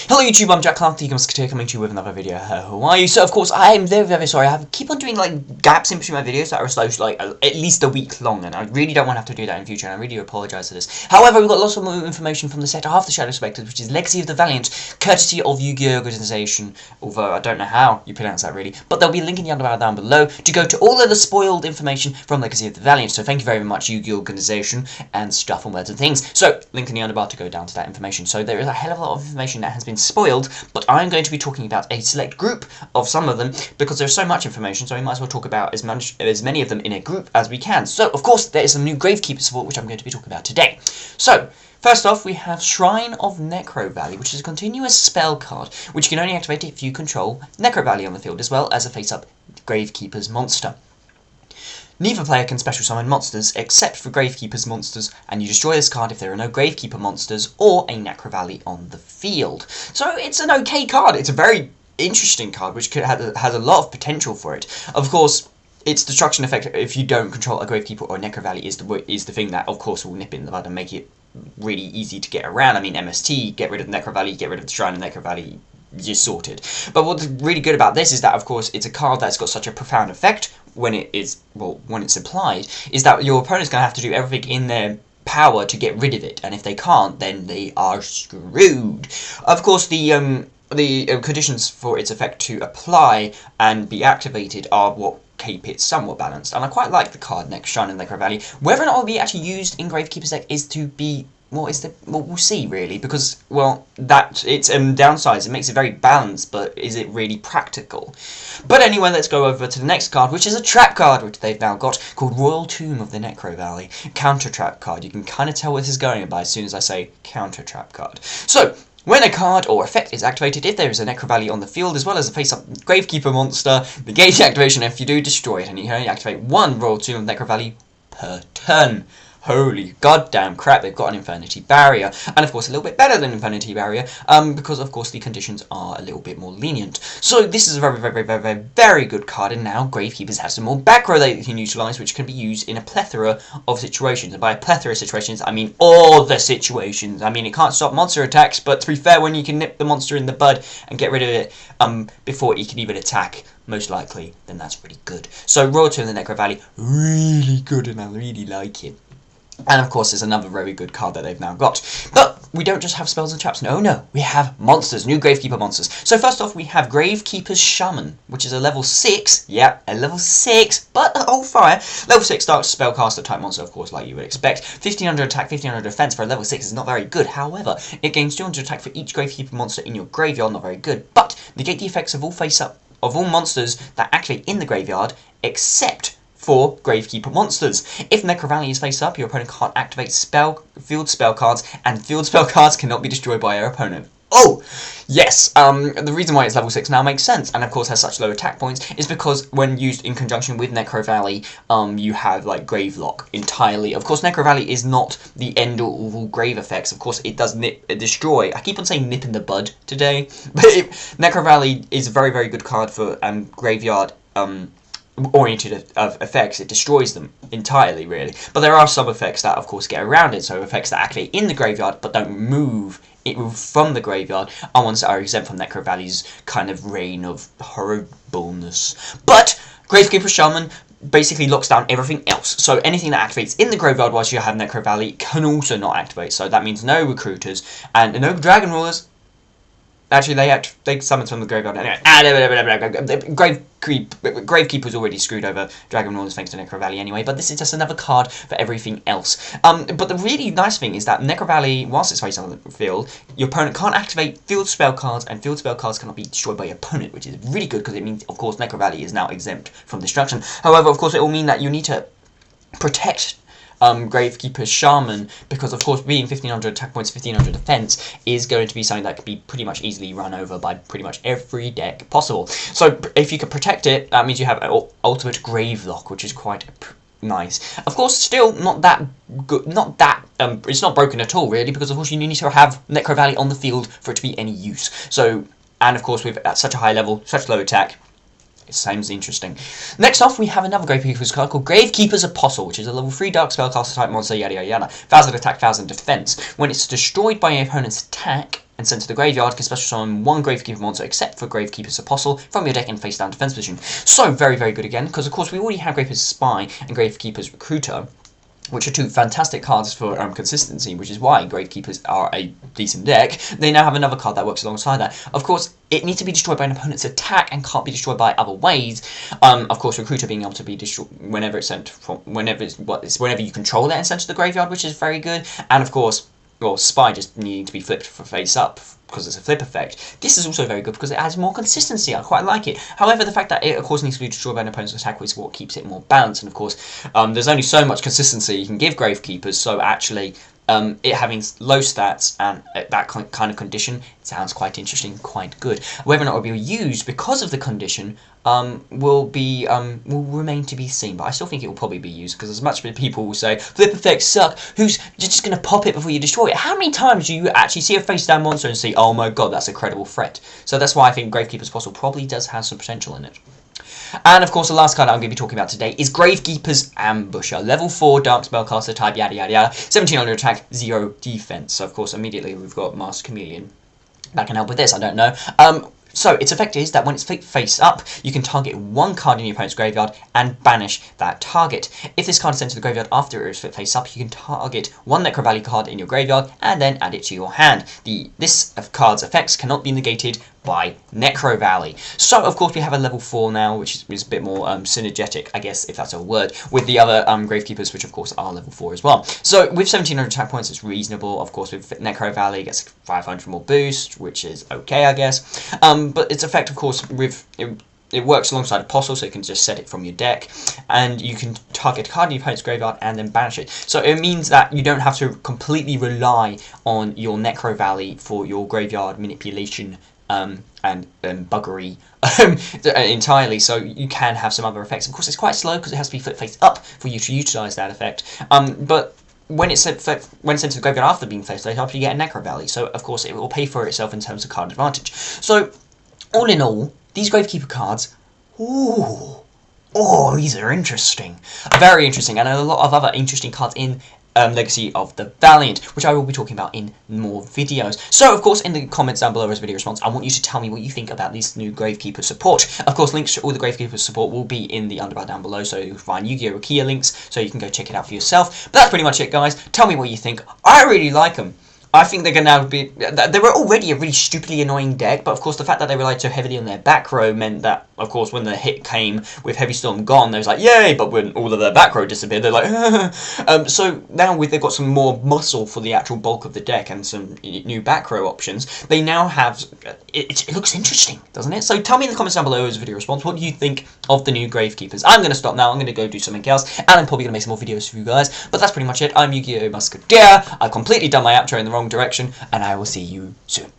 Hello YouTube, I'm Jack Clark, the Musketeer, coming to you with another video. How are you? So of course, I am very sorry. I keep on doing like gaps in between my videos that are so like at least a week long, and I really don't want to have to do that in future, and I really do apologise for this. However, we've got lots of more information from the sector half the Shadow Spectres, which is Legacy of the Valiant, courtesy of Yu-Gi-Oh! Organization, although I don't know how you pronounce that really, but there'll be a link in the underbar down below to go to all of the spoiled information from Legacy of the Valiant, so thank you very much Yu-Gi-Oh! Organization and stuff and words and things. So, link in the underbar to go down to that information. So there is a hell of a lot of information that has been spoiled, but I'm going to be talking about a select group of some of them because there's so much information, so we might as well talk about as many of them in a group as we can. So, of course, there is some new Gravekeeper support which I'm going to be talking about today. So, first off, we have Shrine of Necrovalley, which is a continuous spell card, which you can only activate if you control Necrovalley on the field, as well as a face-up Gravekeepers monster. Neither player can special summon monsters except for Gravekeepers monsters, and you destroy this card if there are no Gravekeeper monsters or a Necrovalley on the field. So it's an okay card. It's a very interesting card which has a lot of potential for it. Of course, its destruction effect if you don't control a Gravekeeper or a Necrovalley is the thing that of course will nip it in the bud and make it really easy to get around. I mean, MST, get rid of Necrovalley, get rid of the Shrine of Necrovalley, you're sorted. But what's really good about this is that, of course, it's a card that's got such a profound effect when it's applied, is that your opponent's going to have to do everything in their power to get rid of it, and if they can't, then they are screwed. Of course, the conditions for its effect to apply and be activated are what keep it somewhat balanced, and I quite like the card next Shaman and Necrovalley. Whether or not it will be actually used in Gravekeeper's deck is to be we'll see really, because that its downsides, it makes it very balanced, but is it really practical? But anyway, let's go over to the next card, which is a trap card which they've now got called Royal Tomb of the Necrovalley, counter trap card. You can kind of tell where this is going by as soon as I say counter trap card. So when a card or effect is activated, if there is a Necrovalley on the field, as well as a face-up Gravekeeper monster, negate the activation. If you do, destroy it, and you can only activate one Royal Tomb of Necrovalley per turn. Holy goddamn crap, they've got an Infinity Barrier, and of course a little bit better than Infinity Barrier, because of course the conditions are a little bit more lenient. So this is a very good card, and now Gravekeepers have some more back row they can utilise, which can be used in a plethora of situations. And by a plethora of situations, I mean all the situations. I mean, it can't stop monster attacks, but to be fair, when you can nip the monster in the bud and get rid of it before it can even attack, most likely, then that's pretty good. So Royal Tomb of the Necrovalley, really good, and I really like it. And of course, there's another very good card that they've now got. But we don't just have spells and traps. No. We have monsters, new Gravekeeper monsters. So first off, we have Gravekeeper's Shaman, which is a level 6. Yeah, a level 6, but oh fire. Level 6 dark spellcaster type monster, of course, like you would expect. 1500 attack, 1500 defense for a level 6 is not very good. However, it gains 200 attack for each Gravekeeper monster in your graveyard. Not very good. But negate the effects of all monsters that activate in the graveyard, except for Gravekeeper monsters. If Necrovalley is face up, your opponent can't activate field spell cards, and field spell cards cannot be destroyed by your opponent. Oh, yes, the reason why it's level 6 now makes sense, and of course has such low attack points, is because when used in conjunction with Necrovalley, you have, like, Gravelock entirely. Of course, Necrovalley is not the end-all of all grave effects. Of course, it does destroy. I keep on saying nip in the bud today, but Necrovalley is a very good card for graveyard, oriented of effects. It destroys them entirely, really. But there are some effects that, of course, get around it. So effects that activate in the graveyard but don't move from the graveyard are ones that are exempt from Necrovalley's kind of reign of horribleness. But Gravekeeper Shaman basically locks down everything else. So anything that activates in the graveyard whilst you have Necrovalley can also not activate. So that means no recruiters and no dragon rulers. Actually, they summoned from the graveyard. Gravekeeper's already screwed over Dragon Lords thanks to Necrovalley anyway, but this is just another card for everything else. But the really nice thing is that Necrovalley, whilst it's facing on the field, your opponent can't activate field spell cards, and field spell cards cannot be destroyed by your opponent, which is really good because it means, of course, Necrovalley is now exempt from destruction. However, of course, it will mean that you need to protect Gravekeeper's Shaman, because of course being 1500 attack points, 1500 defense is going to be something that can be pretty much easily run over by pretty much every deck possible. So if you can protect it, that means you have ultimate Gravelock, which is quite nice. Of course, still not that good, it's not broken at all really, because of course you need to have Necrovalley on the field for it to be any use. So, and of course with at such a high level, such low attack, it sounds interesting. Next off, we have another Gravekeepers card called Gravekeeper's Apostle, which is a level 3 dark spellcaster type monster, yada yada yada. 1000 attack, 1000 defense. When it's destroyed by your opponent's attack, and sent to the graveyard can special summon one Gravekeeper monster except for Gravekeeper's Apostle from your deck in face down defense position. So very, very good again, because of course we already have Gravekeeper's Spy and Gravekeeper's Recruiter, which are two fantastic cards for consistency, which is why Gravekeepers are a decent deck. They now have another card that works alongside that. Of course, it needs to be destroyed by an opponent's attack and can't be destroyed by other ways. Of course, Recruiter being able to be destroyed whenever it's sent from whenever you control that and sent to the graveyard, which is very good. And of course, well, Spy just needing to be flipped for face up, because it's a flip effect. This is also very good because it adds more consistency. I quite like it. However, the fact that it, of course, needs to be destroyed by an opponent's attack is what keeps it more balanced. And, of course, there's only so much consistency you can give Gravekeepers, so actually it having low stats and that kind of condition sounds quite interesting, quite good. Whether or not it will be used because of the condition will remain to be seen, but I still think it will probably be used, because as much as people will say flip effects suck, you're just going to pop it before you destroy it. How many times do you actually see a face down monster and see, oh my god, that's a credible threat? So that's why I think Gravekeeper's Apostle probably does have some potential in it. And of course, the last card I'm going to be talking about today is Gravekeeper's Ambusher. Level 4 Dark Spellcaster type, yada yada yada. 1700 attack, 0 defense. So of course, immediately we've got Master Chameleon that can help with this. I don't know. So its effect is that when it's face up, you can target one card in your opponent's graveyard and banish that target. If this card is sent to the graveyard after it is face up, you can target one Necrovalley card in your graveyard and then add it to your hand. This card's effects cannot be negated by Necrovalley. So of course we have a level 4 now, which is a bit more synergetic, I guess, if that's a word, with the other Gravekeepers, which of course are level 4 as well. So with 1700 attack points, it's reasonable. Of course, with Necrovalley, it gets 500 more boost, which is okay, I guess. But its effect, of course, it works alongside Apostle, so you can just set it from your deck, and you can target a card in your opponent's graveyard and then banish it. So it means that you don't have to completely rely on your Necrovalley for your graveyard manipulation and buggery entirely, so you can have some other effects. Of course, it's quite slow because it has to be flipped face up for you to utilise that effect, but when it's sent to the graveyard after being face up, you get a Necrovalley, so of course it will pay for itself in terms of card advantage. So all in all, these Gravekeeper cards, ooh, oh, these are interesting, very interesting, and a lot of other interesting cards in Legacy of the Valiant, which I will be talking about in more videos. So, of course, in the comments down below as a video response, I want you to tell me what you think about this new Gravekeeper support. Of course, links to all the Gravekeeper support will be in the underbar down below, so you'll find Yu-Gi-Oh! Rukia links, so you can go check it out for yourself. But that's pretty much it, guys. Tell me what you think. I really like them. I think they're going to now be... They were already a really stupidly annoying deck, but of course the fact that they relied so heavily on their back row meant that, of course, when the hit came with Heavy Storm gone, they was like, yay! But when all of their back row disappeared, they're like, so now they've got some more muscle for the actual bulk of the deck and some new back row options, they now have... It looks interesting, doesn't it? So tell me in the comments down below as a video response, what do you think of the new Gravekeepers? I'm going to stop now, I'm going to go do something else, and I'm probably going to make some more videos for you guys, but that's pretty much it. I'm Yu-Gi-Oh! Musketeer. I've completely done my outro in the wrong direction, and I will see you soon.